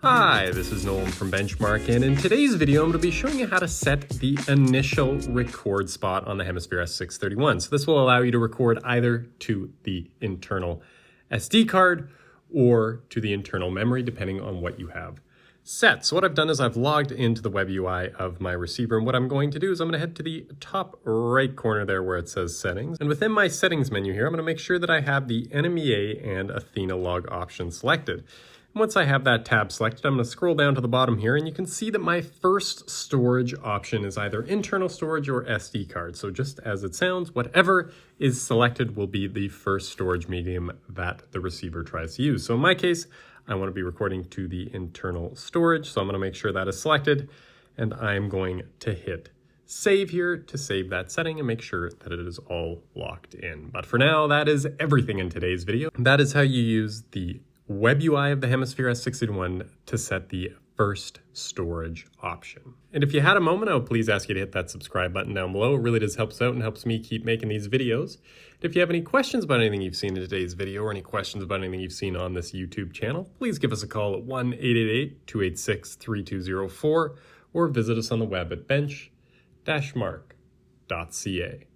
Hi, this is Nolan from Benchmark, and in today's video I'm going to be showing you how to set the initial record spot on the Hemisphere S631. So this will allow you to record either to the internal SD card or to the internal memory, depending on what you have set. So what I've done is I've logged into the web UI of my receiver, and what I'm going to do is I'm going to head to the top right corner there where it says settings. And within my settings menu here, I'm going to make sure that I have the NMEA and Athena log option selected. Once I have that tab selected, I'm going to scroll down to the bottom here, and you can see that my first storage option is either internal storage or SD card. So just as it sounds, whatever is selected will be the first storage medium that the receiver tries to use. So in my case, I want to be recording to the internal storage, so I'm going to make sure that is selected, and I'm going to hit save here to save that setting and make sure that it is all locked in. But for now, that is everything in today's video. That is how you use the web UI of the Hemisphere S631 to set the first storage option. And if you had a moment, I would please ask you to hit that subscribe button down below. It really does help us out and helps me keep making these videos. And if you have any questions about anything you've seen in today's video or any questions about anything you've seen on this YouTube channel, please give us a call at 1-888-286-3204 or visit us on the web at bench-mark.ca.